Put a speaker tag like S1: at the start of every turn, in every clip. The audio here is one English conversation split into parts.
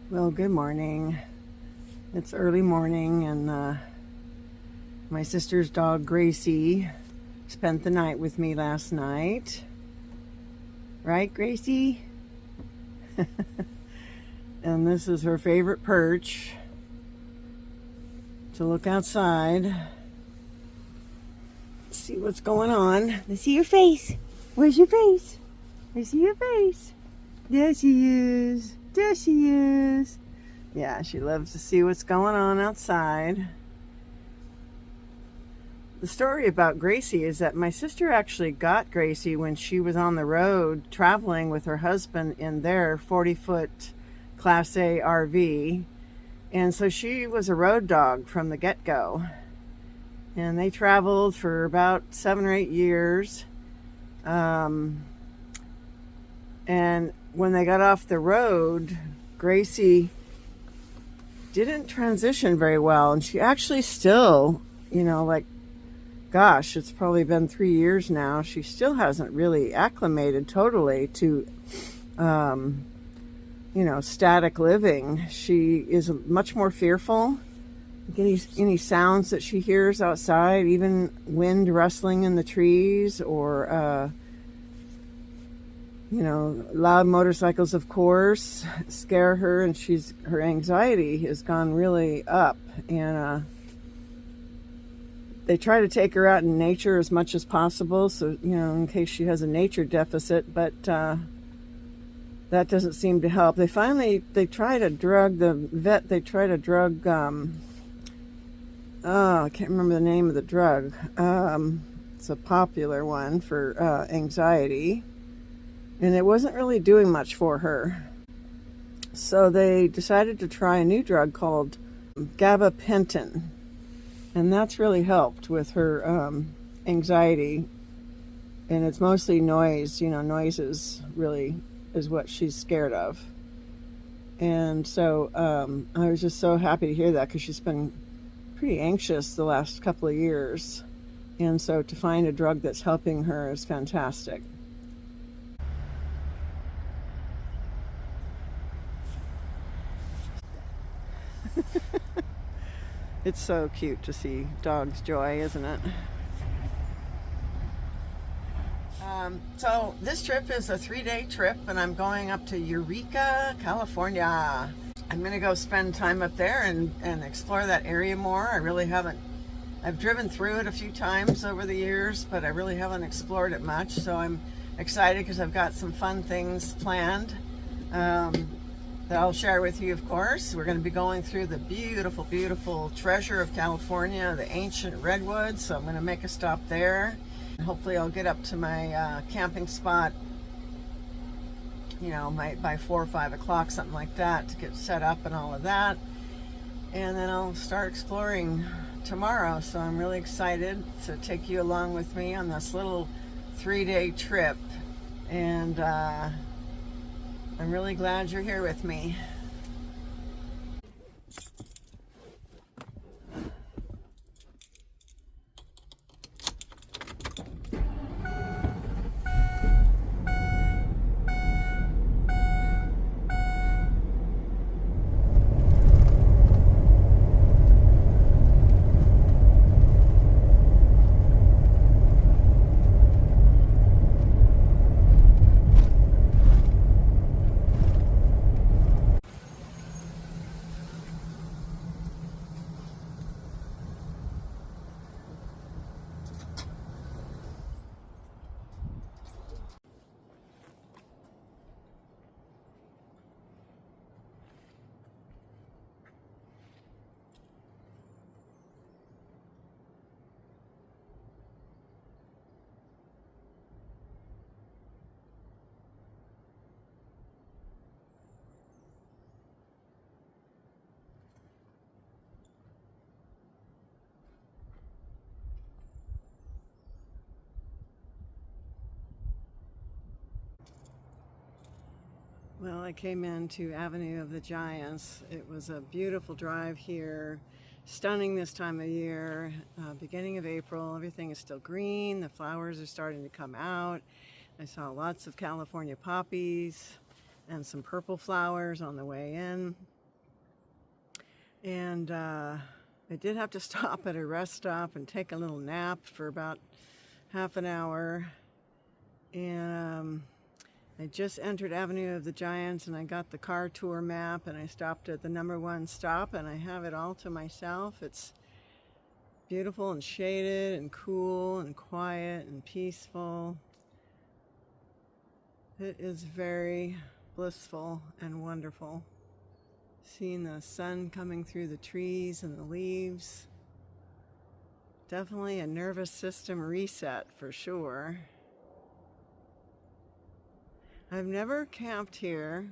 S1: Well, good morning. It's early morning, and my sister's dog Gracie spent the night with me last night. Right, Gracie? And this is her favorite perch, to look outside, see what's going on. Let's see your face. Where's your face? I see your face. There she is. There she is. Yeah, she loves to see what's going on outside. The story about Gracie is that my sister actually got Gracie when she was on the road traveling with her husband in their 40-foot Class A RV. And so she was a road dog from the get-go. And they traveled for about 7 or 8 years. And when they got off the road, Gracie didn't transition very well. And she actually still, gosh, it's probably been 3 years now. She still hasn't really acclimated totally to, static living. She is much more fearful. Any sounds that she hears outside, even wind rustling in the trees, or loud motorcycles, of course, scare her, and her anxiety has gone really up. And they try to take her out in nature as much as possible, so in case she has a nature deficit, but that doesn't seem to help. They try to drug the vet. They try to drug. I can't remember the name of the drug. It's a popular one for anxiety. And it wasn't really doing much for her. So they decided to try a new drug called gabapentin. And that's really helped with her anxiety. And it's mostly noise. Noises really is what she's scared of. And so I was just so happy to hear that, because she's been pretty anxious the last couple of years. And so to find a drug that's helping her is fantastic. It's so cute to see dogs' joy, isn't it? So this trip is a 3-day trip, and I'm going up to Eureka, California. I'm going to go spend time up there and explore that area more. I've driven through it a few times over the years, but I really haven't explored it much. So I'm excited because I've got some fun things planned. That I'll share with you, of course. We're going to be going through the beautiful, beautiful treasure of California, the ancient redwoods. So I'm going to make a stop there. And hopefully I'll get up to my camping spot, by 4 or 5 o'clock, something like that, to get set up and all of that. And then I'll start exploring tomorrow. So I'm really excited to take you along with me on this little 3-day trip. And I'm really glad you're here with me. Well, I came into Avenue of the Giants. It was a beautiful drive here, stunning this time of year, beginning of April. Everything is still green. The flowers are starting to come out. I saw lots of California poppies and some purple flowers on the way in. And I did have to stop at a rest stop and take a little nap for about half an hour. And I just entered Avenue of the Giants, and I got the car tour map, and I stopped at the #1 stop, and I have it all to myself. It's beautiful and shaded and cool and quiet and peaceful. It is very blissful and wonderful. Seeing the sun coming through the trees and the leaves. Definitely a nervous system reset for sure. I've never camped here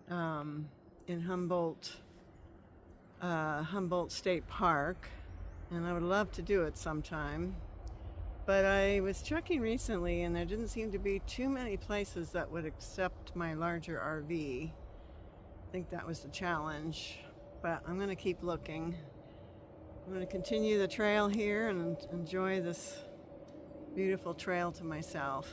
S1: in Humboldt State Park, and I would love to do it sometime. But I was checking recently, and there didn't seem to be too many places that would accept my larger RV. I think that was the challenge, but I'm going to keep looking. I'm going to continue the trail here and enjoy this beautiful trail to myself.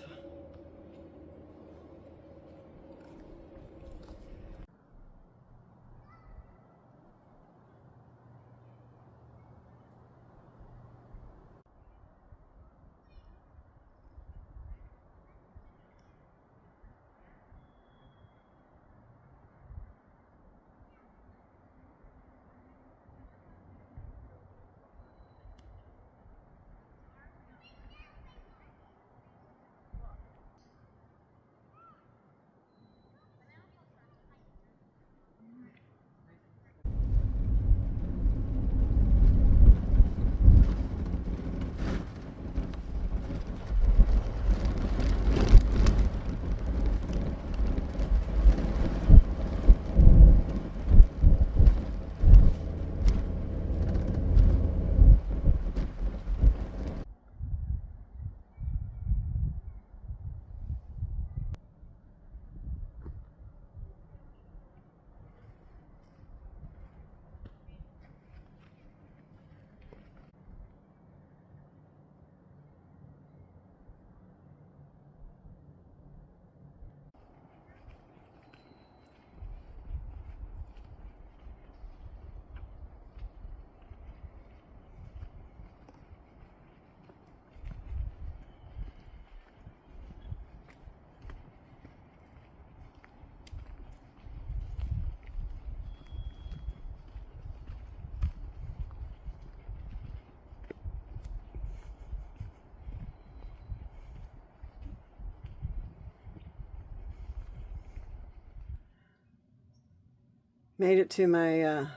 S1: Made it to my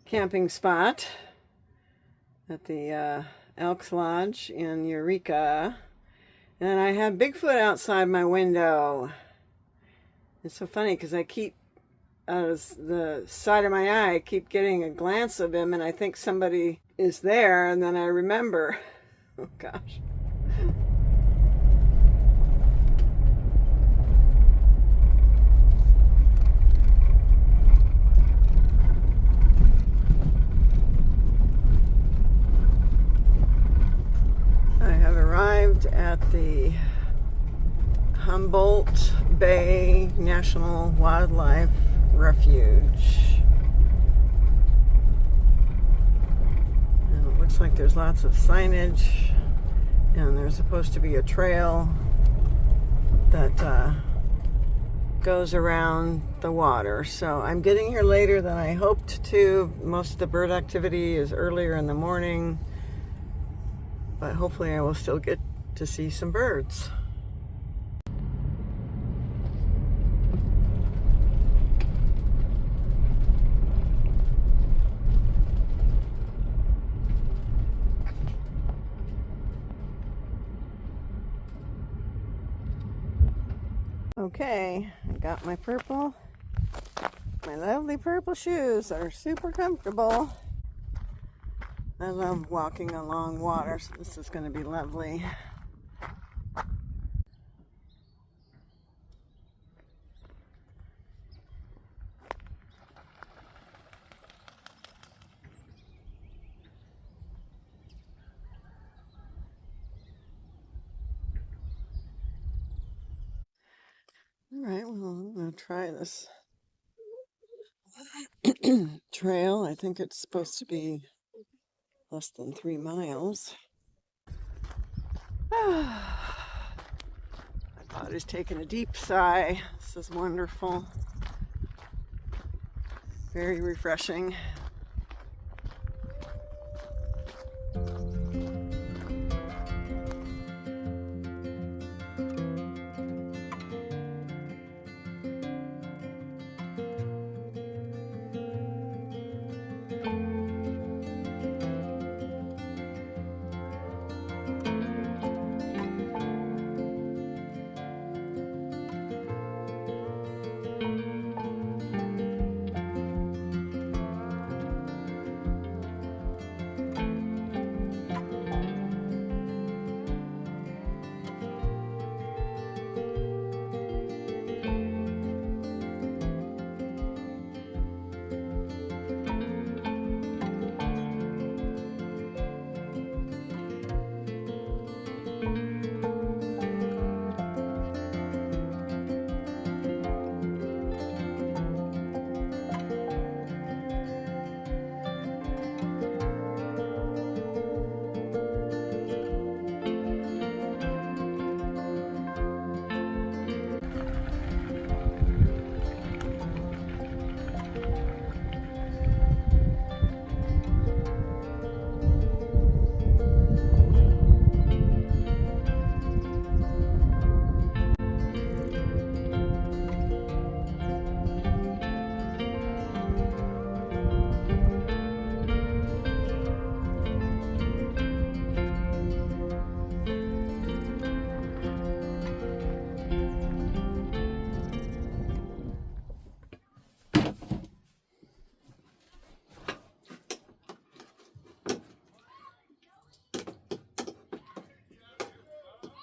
S1: camping spot at the Elks Lodge in Eureka, and I have Bigfoot outside my window. It's so funny because I keep, out of the side of my eye, I keep getting a glance of him, and I think somebody is there, and then I remember. Oh gosh. Arrived at the Humboldt Bay Wildlife Refuge. And it looks like there's lots of signage, and there's supposed to be a trail that goes around the water. So I'm getting here later than I hoped to. Most of the bird activity is earlier in the morning, but hopefully I will still get to see some birds. Okay, I got my lovely purple shoes are super comfortable. I love walking along water, so this is going to be lovely. All right, well, I'm going to try this trail. I think it's supposed to be less than 3 miles. My body's taking a deep sigh. This is wonderful. Very refreshing.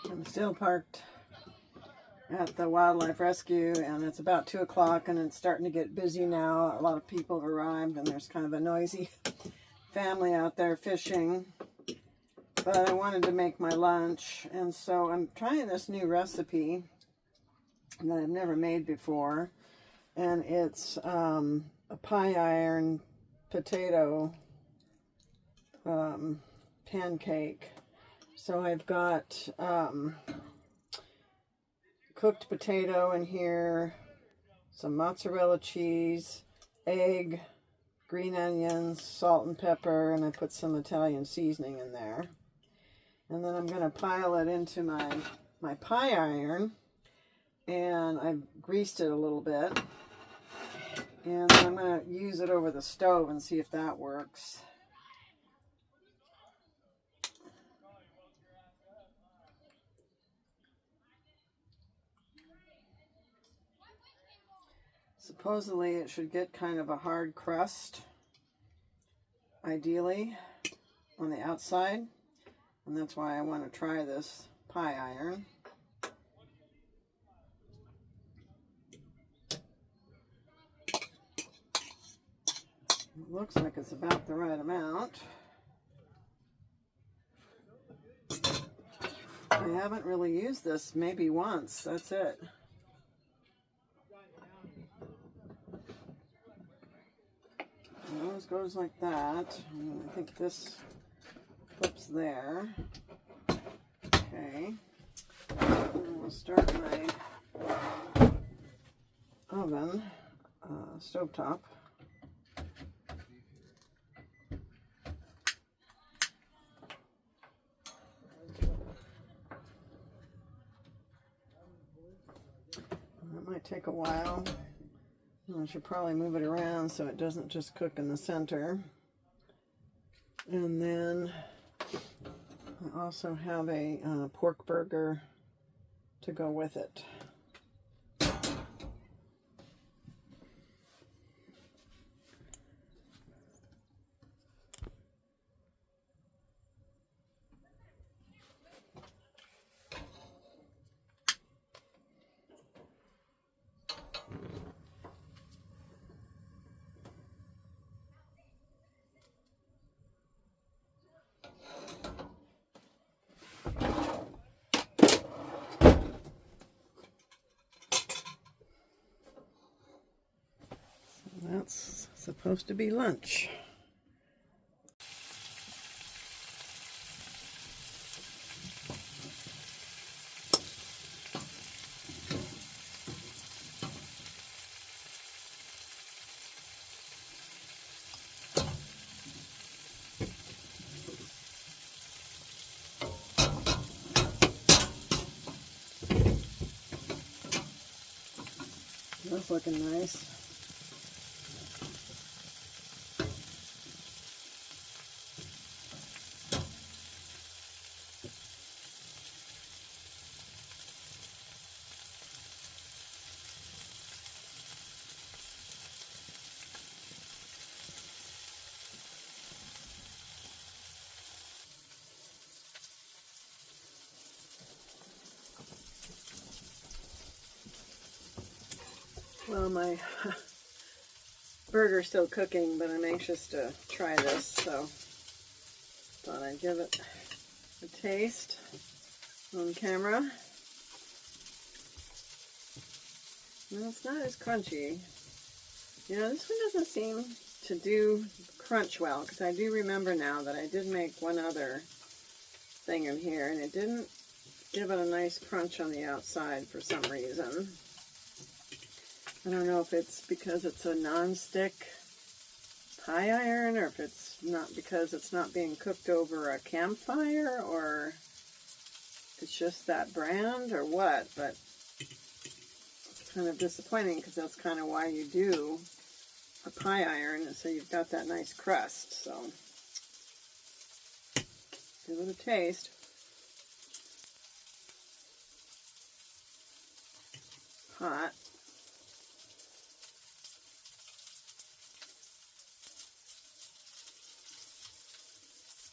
S1: I'm still parked at the wildlife rescue, and it's about 2 o'clock, and it's starting to get busy now. A lot of people have arrived, and there's kind of a noisy family out there fishing. But I wanted to make my lunch, and so I'm trying this new recipe that I've never made before, and it's a pie iron potato pancake. So I've got cooked potato in here, some mozzarella cheese, egg, green onions, salt and pepper, and I put some Italian seasoning in there. And then I'm going to pile it into my pie iron, and I've greased it a little bit. And then I'm going to use it over the stove and see if that works. Supposedly it should get kind of a hard crust, ideally, on the outside. And that's why I want to try this pie iron. It looks like it's about the right amount. I haven't really used this, maybe once, that's it. It goes like that. And I think this clips there. Okay. And we'll start my oven, stovetop. That might take a while. I should probably move it around so it doesn't just cook in the center. And then I also have a pork burger to go with it. That's supposed to be lunch. That's looking nice. Well, my burger's still cooking, but I'm anxious to try this, so thought I'd give it a taste on camera. No, it's not as crunchy. You know, this one doesn't seem to do crunch well, because I do remember now that I did make one other thing in here, and it didn't give it a nice crunch on the outside for some reason. I don't know if it's because it's a non-stick pie iron, or if it's not because it's not being cooked over a campfire, or it's just that brand, or what, but it's kind of disappointing because that's kind of why you do a pie iron, so you've got that nice crust. So give it a taste. Hot.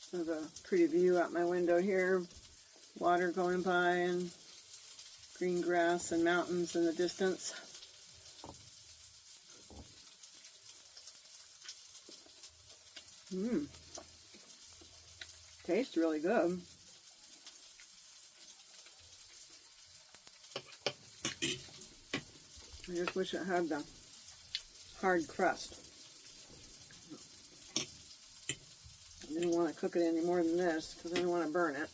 S1: I have a pretty view out my window here, water going by and green grass and mountains in the distance. Tastes really good. I just wish it had the hard crust. I didn't want to cook it any more than this because I didn't want to burn it.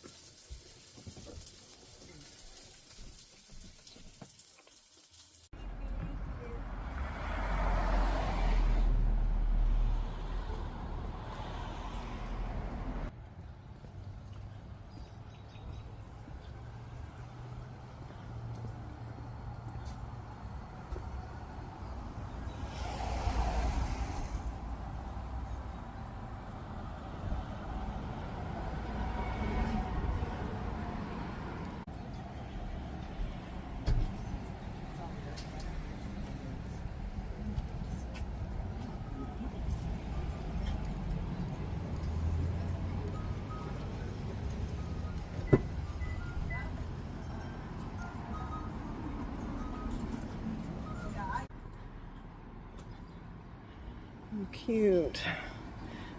S1: Cute.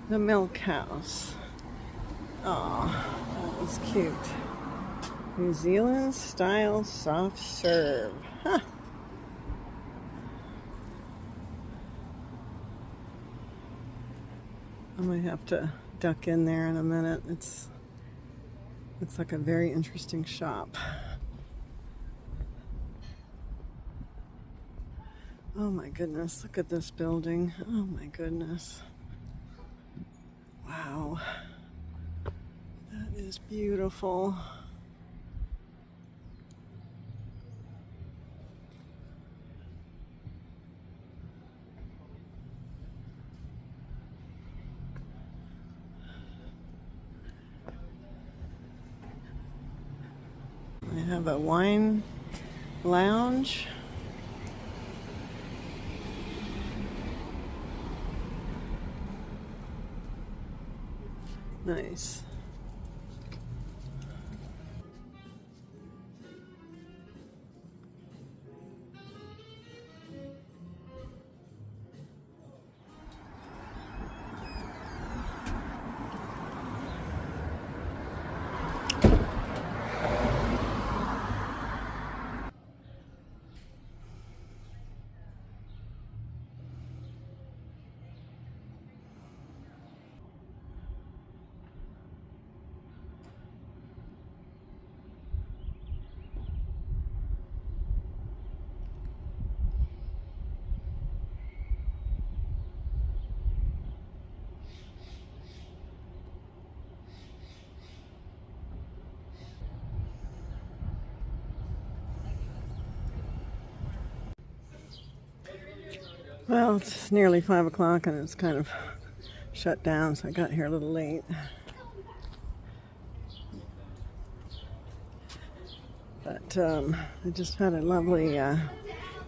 S1: The milk house. Oh, that was cute. New Zealand style soft serve. Huh. I might have to duck in there in a minute. Looks like a very interesting shop. Oh my goodness, look at this building. Oh my goodness. Wow. That is beautiful. I have a wine lounge. Nice. Well, it's nearly 5 o'clock and it's kind of shut down, so I got here a little late. But I just had a lovely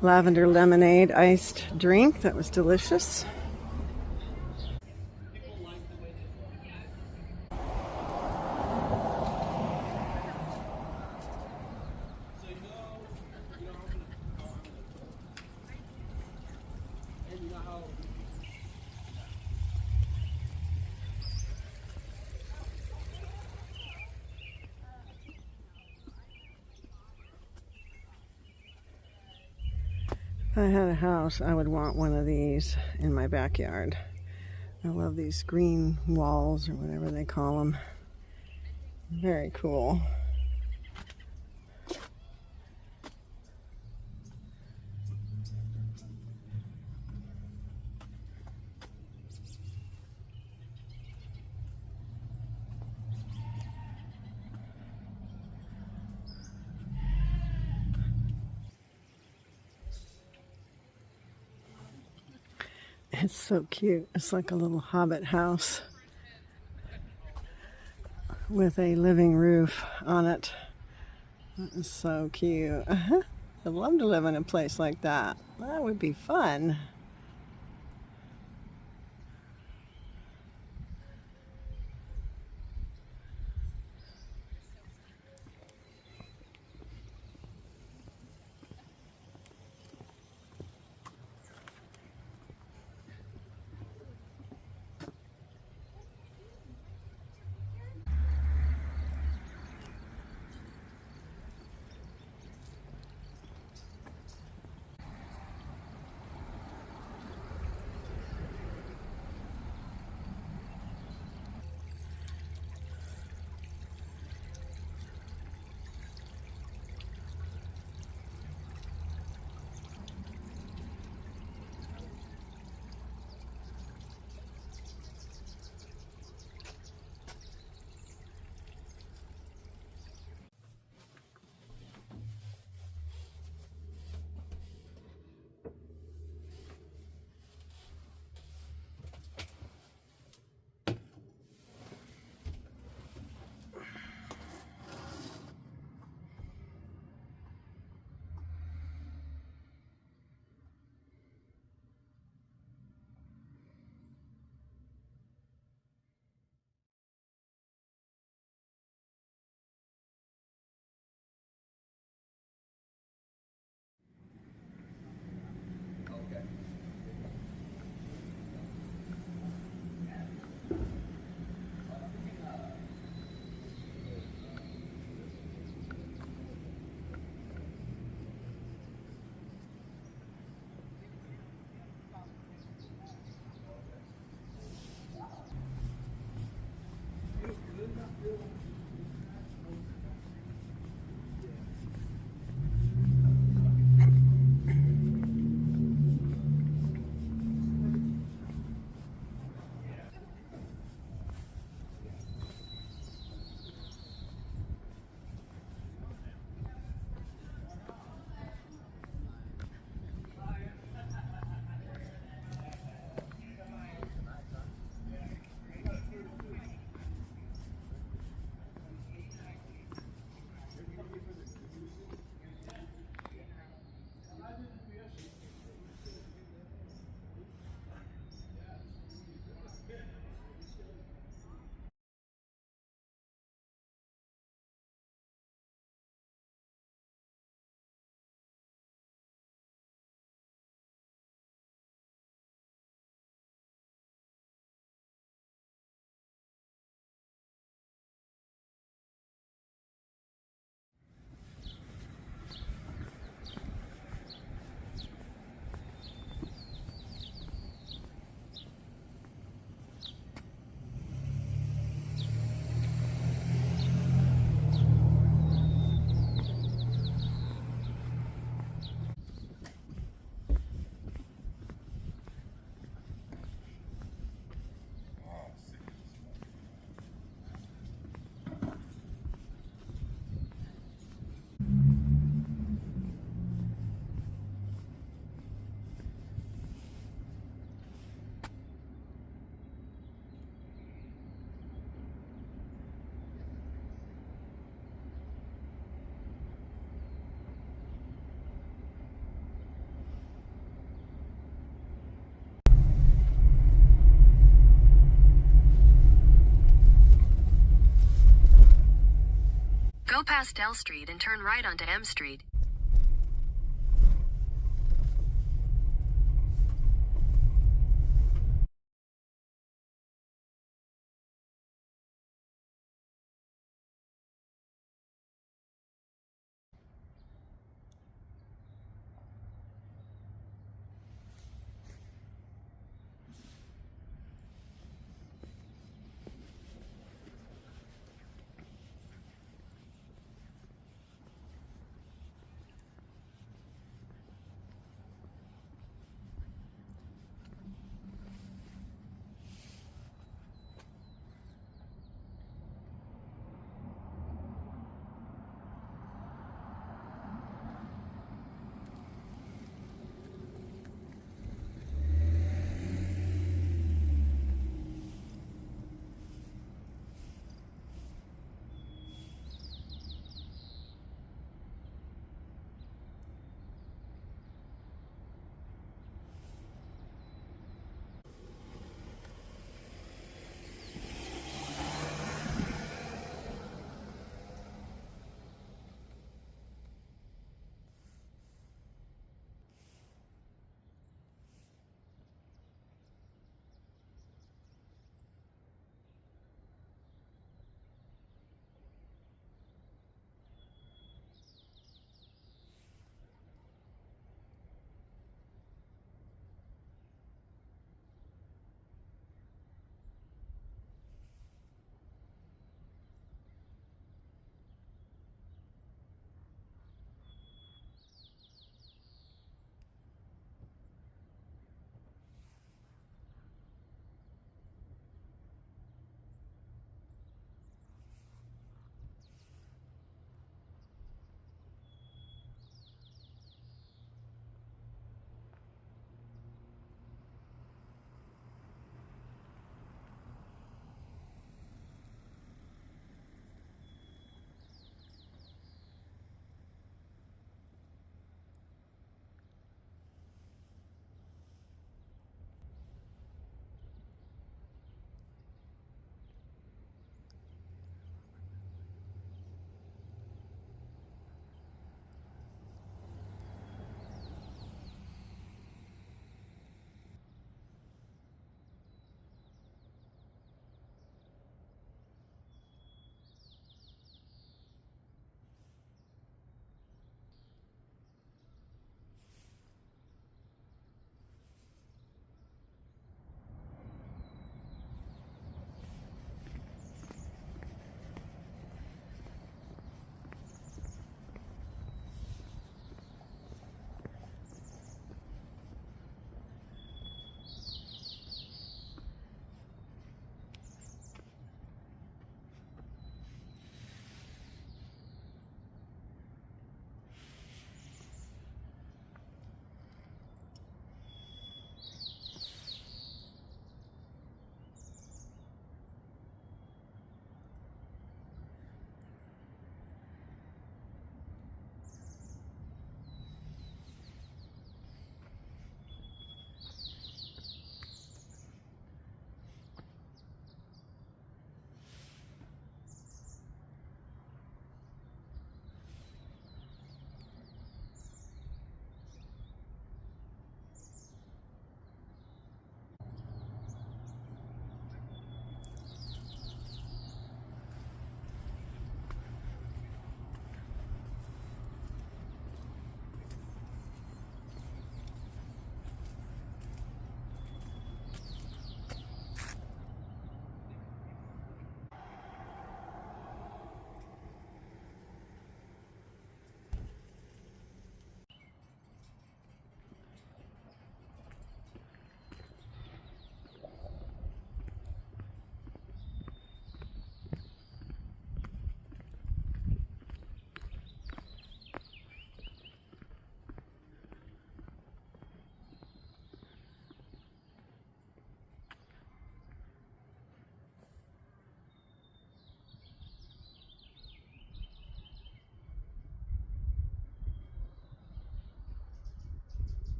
S1: lavender lemonade iced drink that was delicious. If I had a house, I would want one of these in my backyard. I love these green walls or whatever they call them. Very cool. It's so cute. It's like a little hobbit house with a living roof on it. That is so cute. I'd love to live in a place like that. That would be fun.
S2: Go past L Street and turn right onto M Street.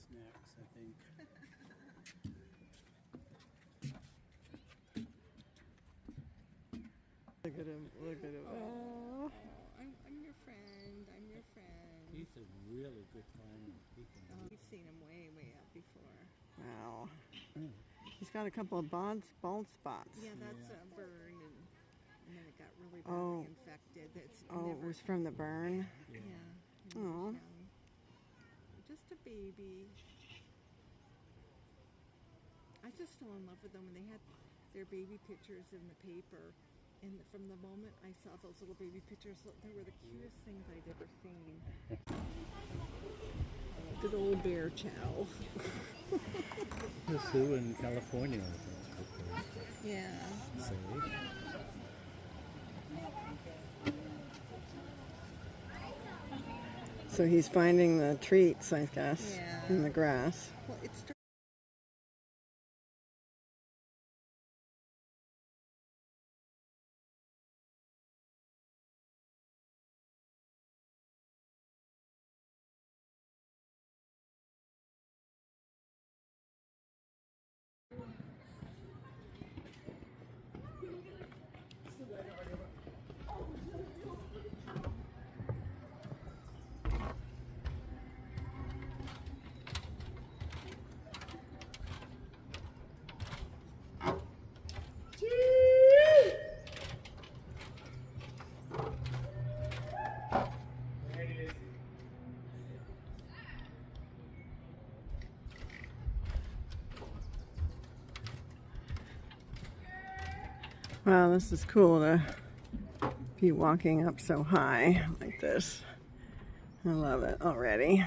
S3: Snacks, I think.
S1: Look at him, look at him. Oh.
S4: I'm your friend. I'm your friend.
S3: He's a really good climber.
S4: We've seen him way, way up before.
S1: Wow. He's got a couple of bald spots.
S4: Yeah, that's a burn, and then it got really
S1: Oh.
S4: badly infected. That's
S1: Oh,
S4: never,
S1: it was from the burn?
S4: yeah.
S1: Oh.
S4: Just a baby. I just fell in love with them when they had their baby pictures in the paper. And from the moment I saw those little baby pictures, they were the cutest things I'd ever seen. Good old bear chow.
S3: The zoo in California.
S4: Yeah.
S3: So,
S1: So he's finding the treats, I guess,
S4: Yeah.
S1: in the grass.
S4: Well, it's
S1: Wow, this is cool to be walking up so high like this. I love it already.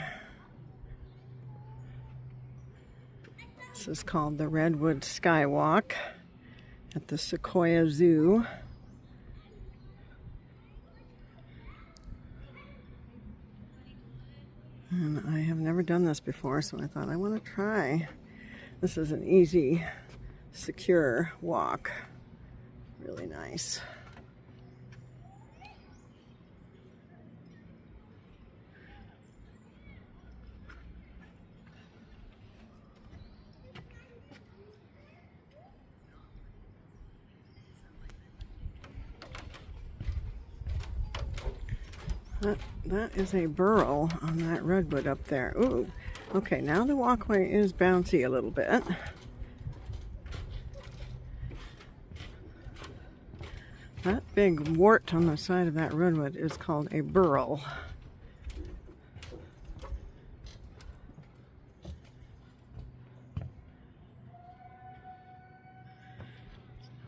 S1: This is called the Redwood Skywalk at the Sequoia Zoo. And I have never done this before, so I thought I want to try. This is an easy, secure walk. Really nice. That is a burl on that redwood up there. Ooh, okay, now the walkway is bouncy a little bit. That big wart on the side of that redwood is called a burl.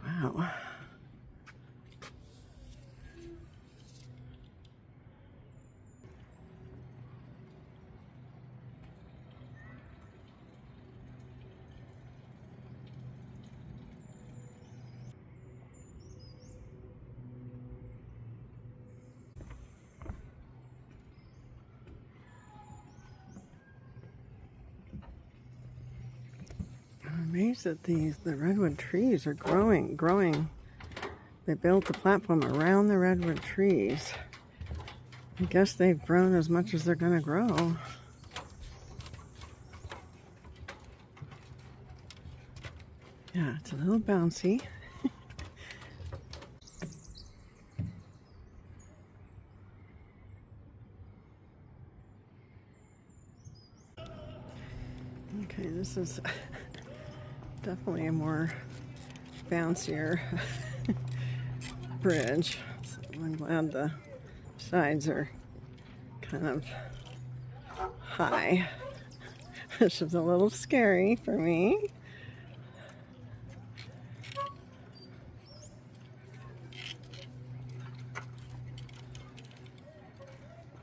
S1: Wow. amazed that the redwood trees are growing. They built the platform around the redwood trees. I guess they've grown as much as they're going to grow. Yeah, it's a little bouncy. Okay, this is definitely a more bouncier bridge. So I'm glad the sides are kind of high. This is a little scary for me.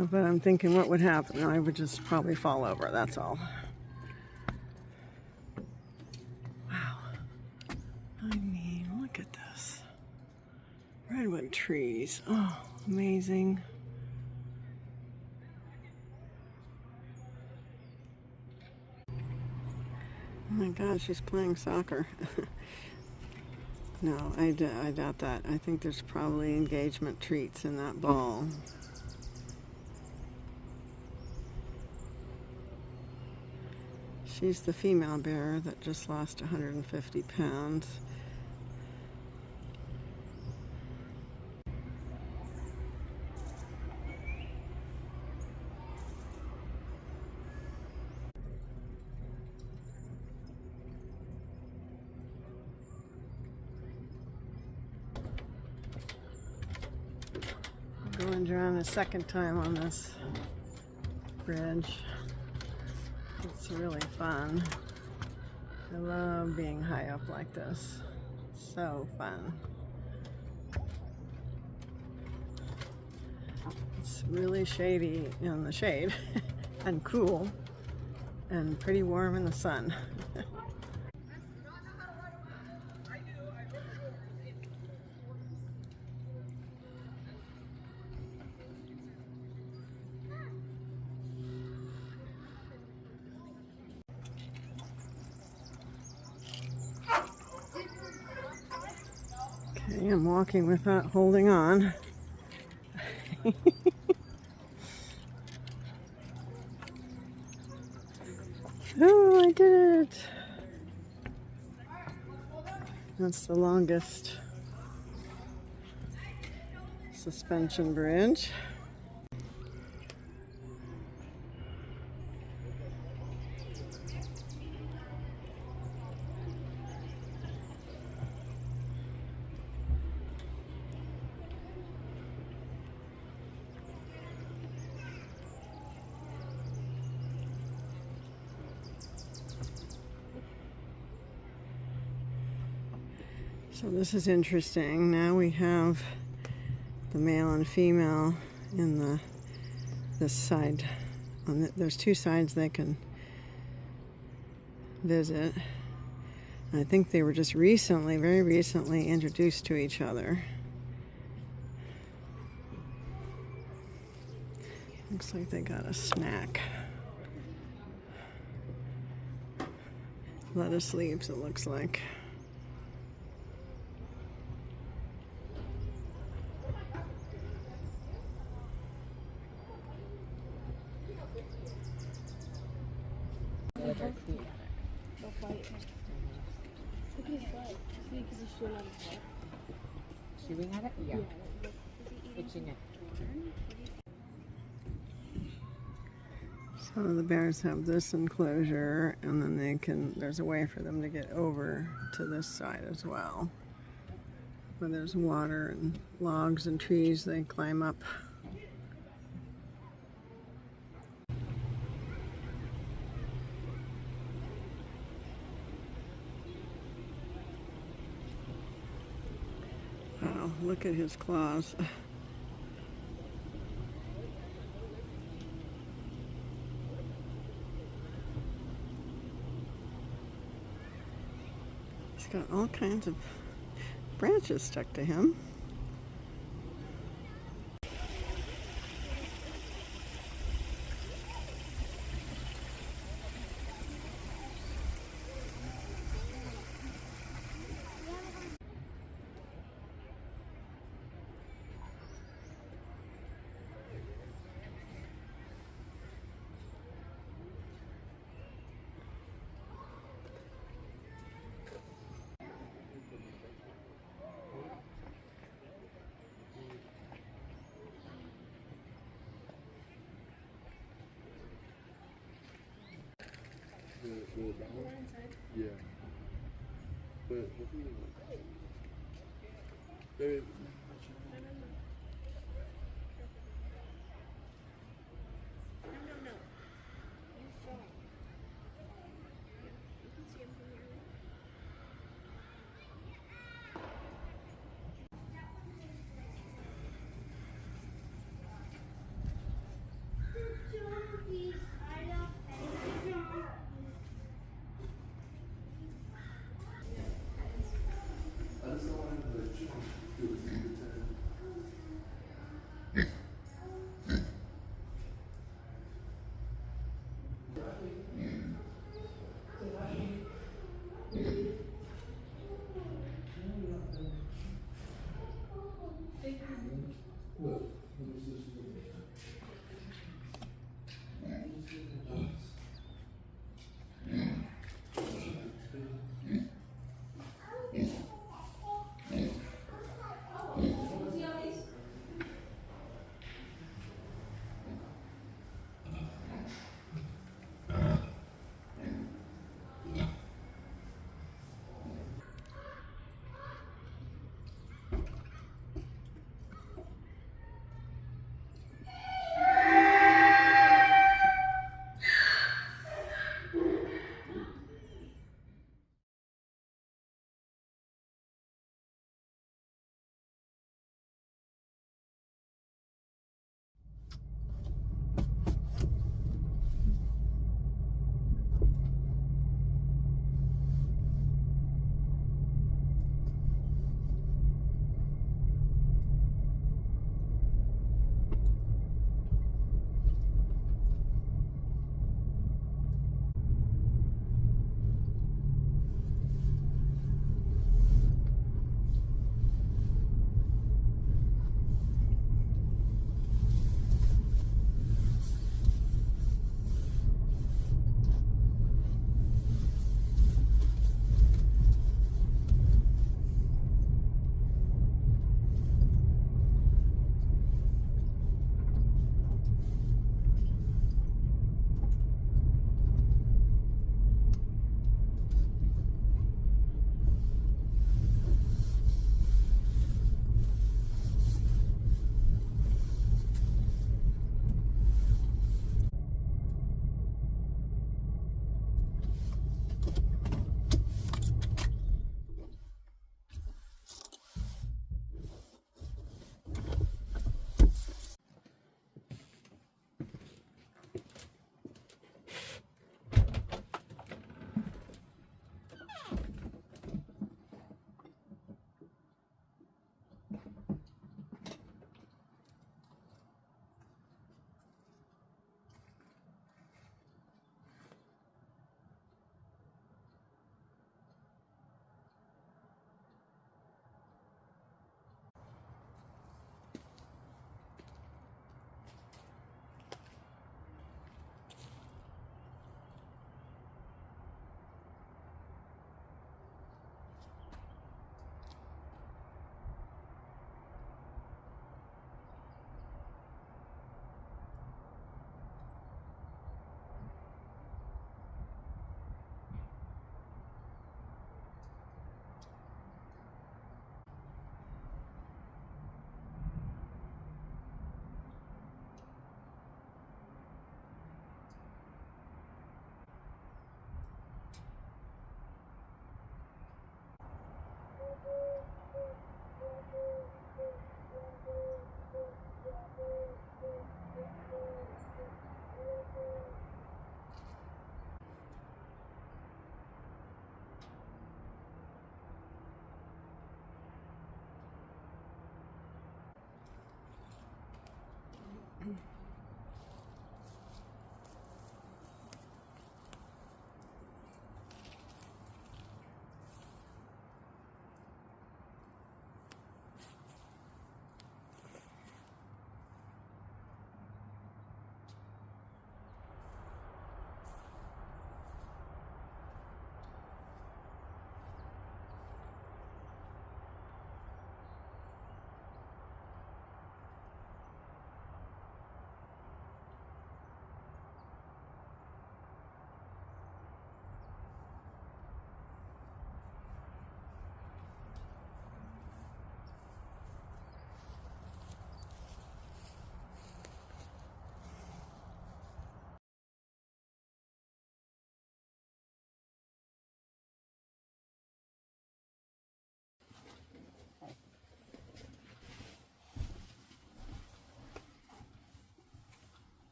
S1: But I'm thinking what would happen. I would just probably fall over, that's all. Wow. I mean, look at this. Redwood trees. Oh, amazing. Oh my gosh, she's playing soccer. No, I doubt that. I think there's probably engagement treats in that ball. She's the female bear that just lost 150 pounds. Going around a second time on this bridge. It's really fun. I love being high up like this. So fun. It's really shady in the shade and cool and pretty warm in the sun. Okay, I'm walking without holding on. Oh, I did it! That's the longest suspension bridge. So this is interesting. Now we have the male and female in this side. There's two sides they can visit. I think they were just recently, very recently, introduced to each other. Looks like they got a snack. Lettuce leaves, it looks like.
S5: Chewing at it? Yeah. Itching it.
S1: So the bears have this enclosure, and then there's a way for them to get over to this side as well. Where there's water and logs and trees they climb up. Wow, look at his claws. He's got all kinds of branches stuck to him.
S6: The brown one? Yeah. But what's the name? There.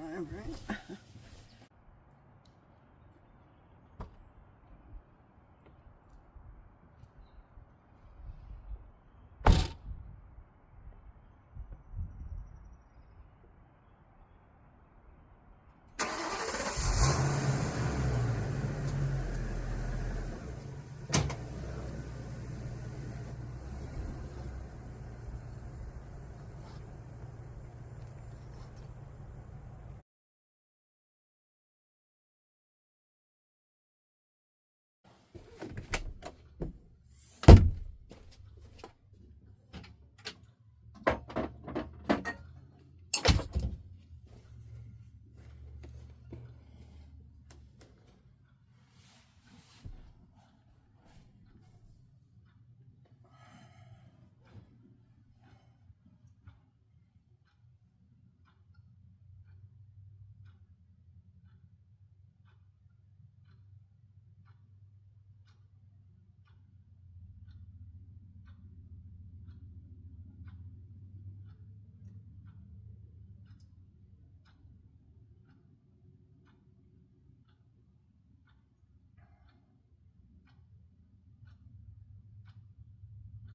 S1: drive, right?